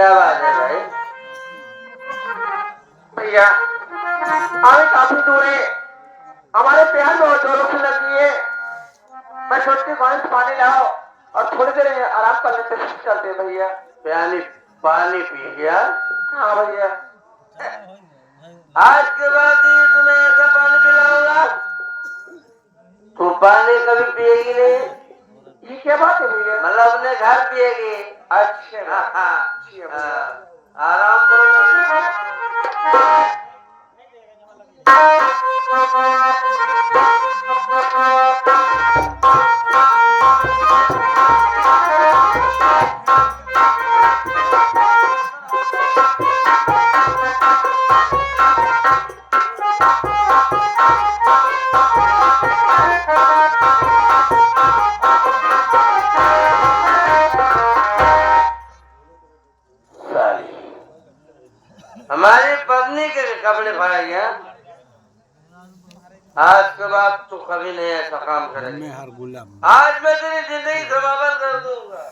क्या बात है भाई? भैया अभी काफी दूर है, हमारे प्यार बहुत जोरों से लगी है। मैं सोचती कौन पानी लाओ और थोड़ी देर आराम कर लेते चलते भैया। पानी पानी पी गया? हाँ भैया। आज के बाद ही तुम्हें ऐसा पानी पिलाऊंगा, तू पानी कभी पिएगी नहीं। ये क्या बात है भैया? मतलब अपने घर पिएगी। अच्छा आराम करो। हमारी पत्नी के कपड़े फाड़ गया। आज के बाद तू कभी नहीं ऐसा काम करेगी। आज मैं तेरी जिंदगी समाप्त कर दूंगा।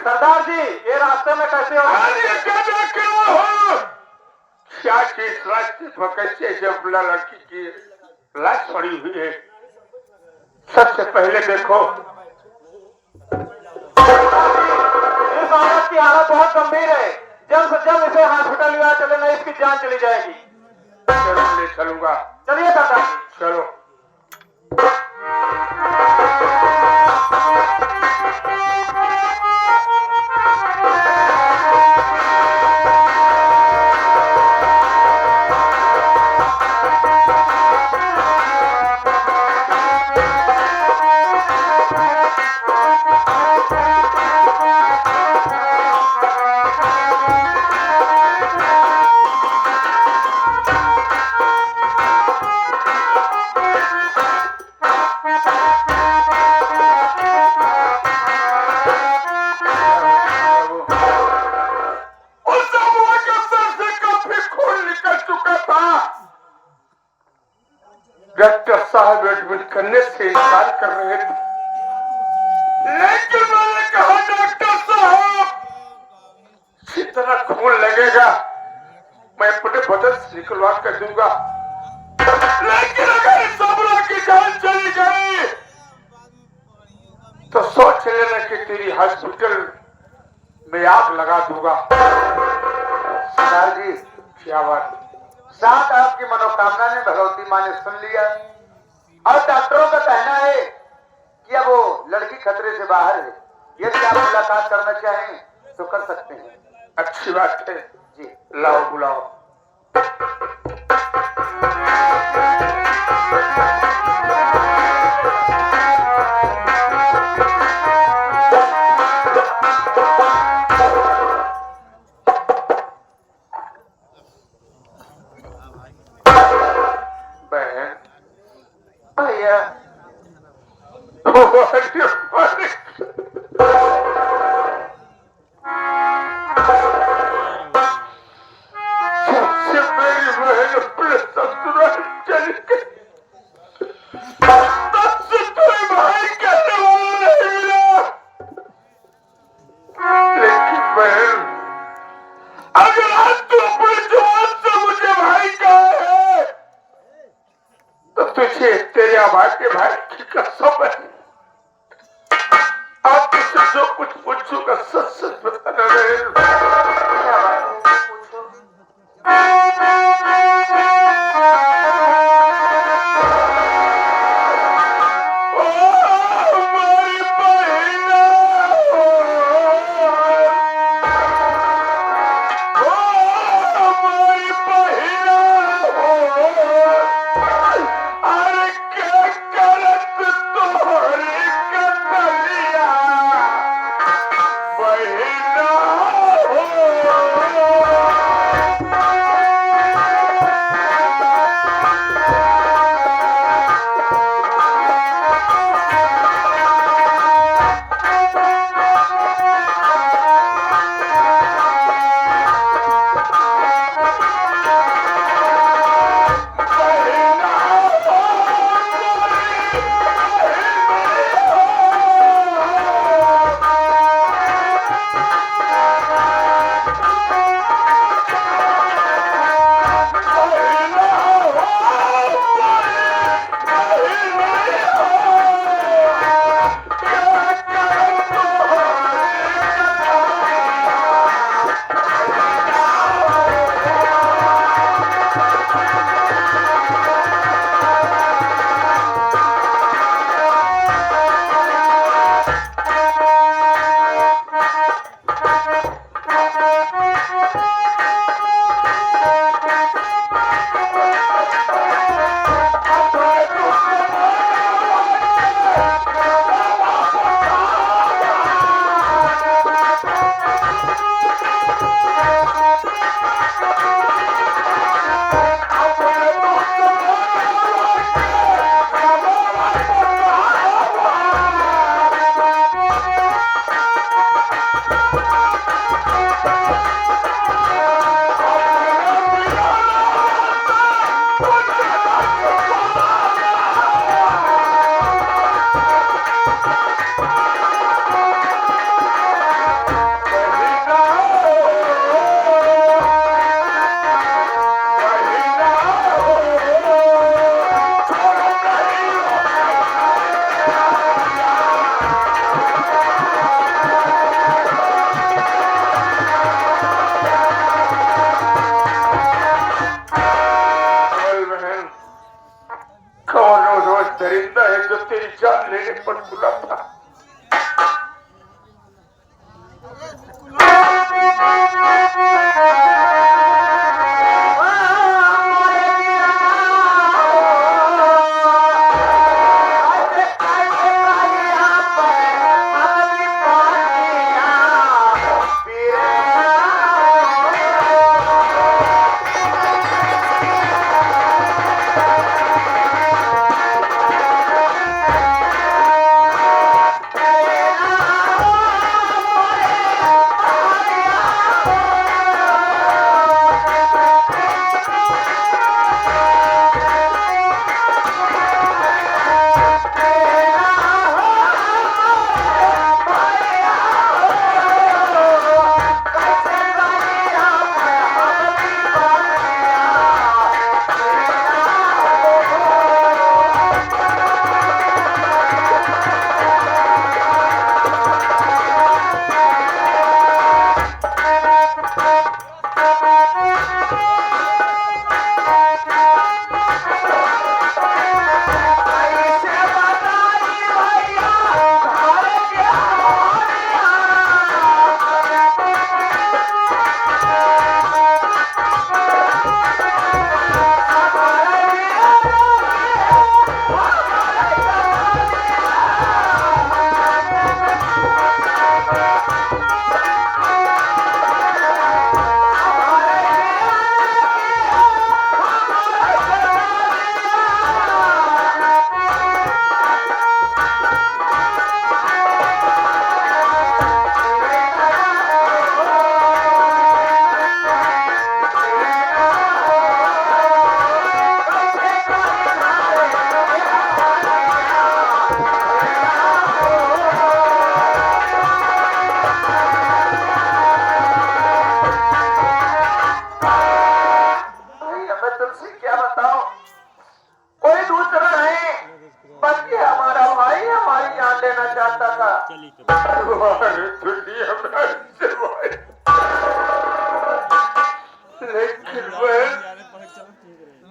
सरदार जी ये रास्ते में कैसे हो? क्या चीज रास्ते पर कैसे जब लड़की की लाश पड़ी हुई है? सबसे पहले देखो इस औरत की हालत बहुत गंभीर है, जल्द से जल्द इसे हॉस्पिटल लिया चले, नहीं इसकी जान चली जाएगी। जरूर ले चलूंगा। चलिए सरदार जी। चलो। डॉक्टर साहब एडमिट करने से इनकार कर रहे थे, लेकिन मैंने कहा डॉक्टर साहब जितना खून लगेगा मैं अपने बदन से निकलवा कर दूंगा, लेकिन अगर सबरा की जान चली गई तो सोच लेना कि तेरी हॉस्पिटल में आग लगा दूंगा। सरदार जी क्या बात? साथ आपकी मनोकामना ने भगवती माँ ने सुन लिया और डॉक्टरों का कहना है कि अब वो लड़की खतरे से बाहर है। यदि आप मुलाकात करना चाहें तो कर सकते हैं। अच्छी बात है जी लाओ बुलाओ। भैया मेरी बहन अपने ससुराल चली गई, तब से कोई भाई कहने वाला नहीं मिला। लेकिन बहन अगर आज तू अपने जुबान से मुझे भाई कहा है तो तुझे तेरे आभार भाई की कसम है। आप तुझसे जो कुछ पूछूंगा सच सच बताना बहन। दरिंदा है जो तेरी जान लेने पर बुला था। लेकिन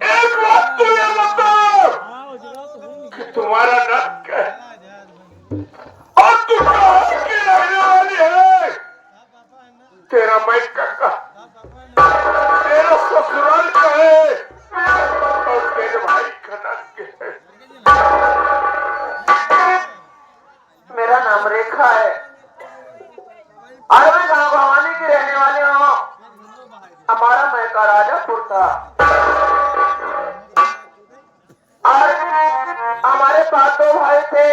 एक बात तो ये बताओ कि तुम्हारा नाम क्या है और तू कहाँ की रहने वाली है? तेरा मायका का, तेरा ससुराल का है और तेरे भाई का नाम क्या है? मेरा नाम रेखा है और मैं गाँव भवानी की रहने वाली हूँ। हमारा मैका राजापुर था और हमारे पास दो भाई थे।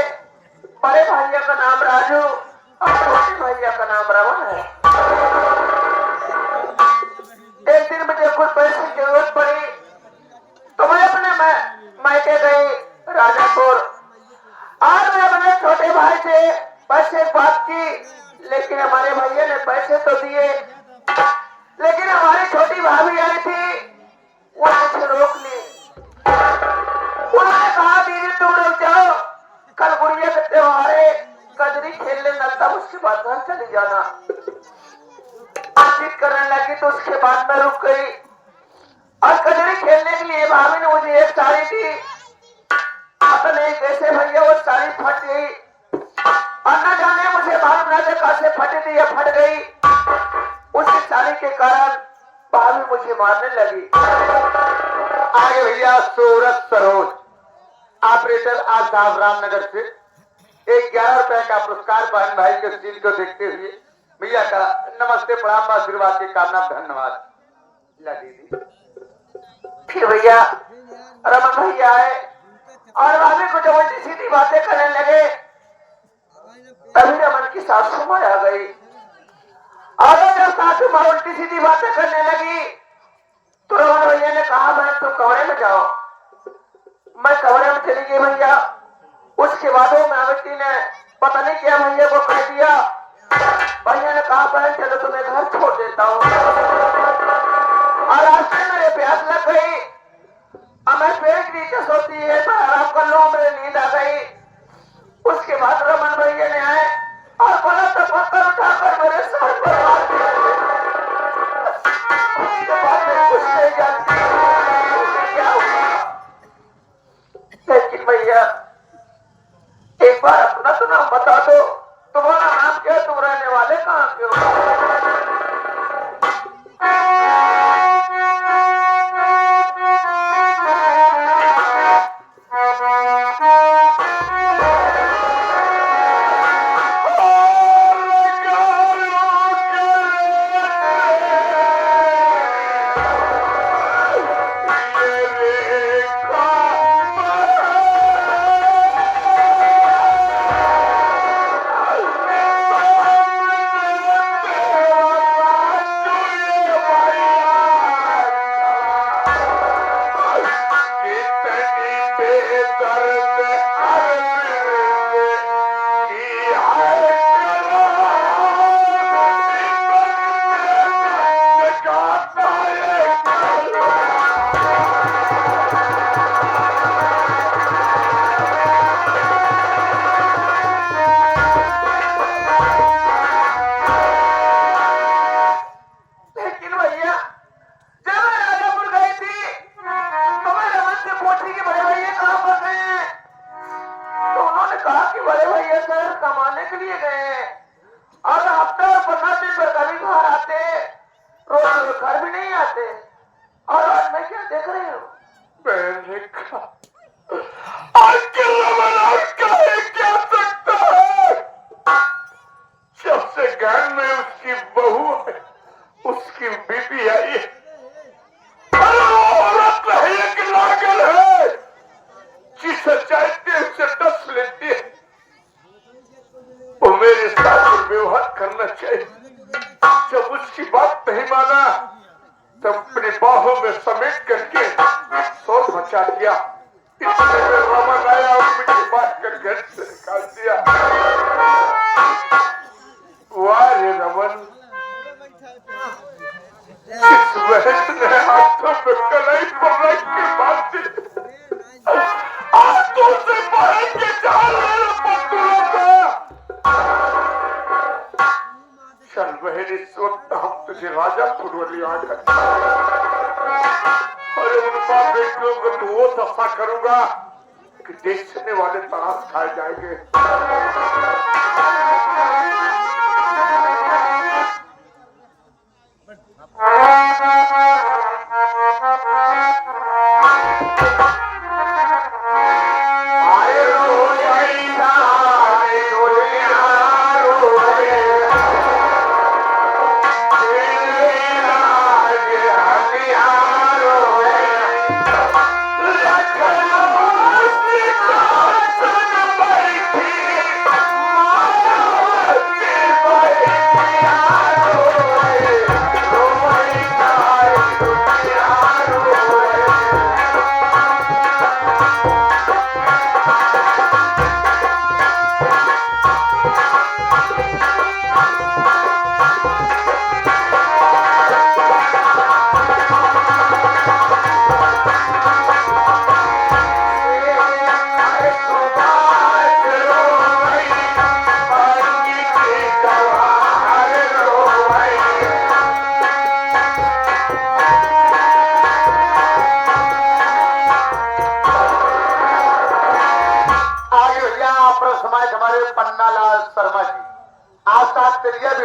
बड़े भैया का नाम राजू और छोटे भैया का नाम रमन है। एक दिन मुझे कुछ पैसे की जरूरत पड़ी तो मैं अपने मायके गई राजापुर और मैं अपने छोटे भाई से पैसे बात की, लेकिन हमारे भैया ने पैसे तो दिए, लेकिन हमारी छोटी भाभी आई थी, वो मुझे रोक ली। उन्होंने कहा दीदी तुम रुक जाओ, कल गुड़िया का त्योहार है, कजरी खेलने लगता उसके बाद घर चली जाना। बातचीत करने लगी तो उसके बाद मैं रुक गई और कजरी खेलने के लिए भाभी ने मुझे एक साड़ी दी। पता नहीं कैसे भैया वो साड़ी फट गई और न जाने मुझे मालूम न कैसे फट दी या फट गई। उसी साड़ी के कारण भाभी मुझे मारने लगी। आगे भैया सूरत सरोज ऑपरेटर आज साहब रामनगर से एक 11 रुपए का पुरस्कार बहन भाई के सील को देखते हुए भैया का नमस्ते प्रणाम आशीर्वाद के कामना धन्यवाद। ला दीदी। फिर भैया रमन भैया आए और भाभी को जब उल्टी सीधी बातें करने लगे तभी रमन की सासू माँ आ गई और जब सासू माँ उल्टी सीधी बातें करने लगी तो रमन भैया ने कहा बहन तुम कमरे में जाओ। मैं कमरे में चली गई भैया। उसके बाद वो मावती ने पता नहीं क्या भैया को कह दिया। भैया ने कहा बहन चलो तुम्हें घर छोड़ देता हूँ। और रास्ते में मेरे प्यास लग गई। अब मैं पेड़ के नीचे सोती है तो आराम कर लूं, मेरी नींद आ गई। उसके बाद रमन भैया ने आए और बड़ा पत्थर उठाकर मेरे सर पर मार दिया। उसके बाद मैं कुछ नहीं जानती क्या हुआ। लेकिन भैया एक बार अपना तो नाम बता दो, तुम्हारा नाम क्या, तुम रहने वाले कहाँ के हो?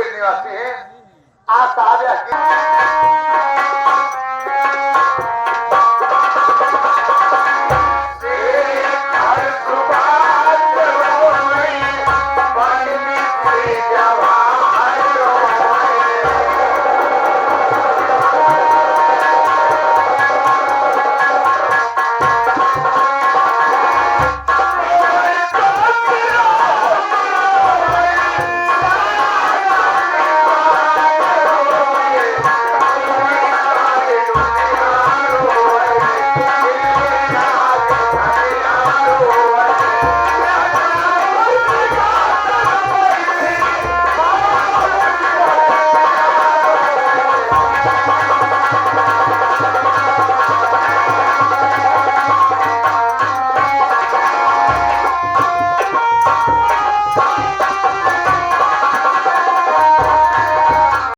निवासी हैं। आज साहब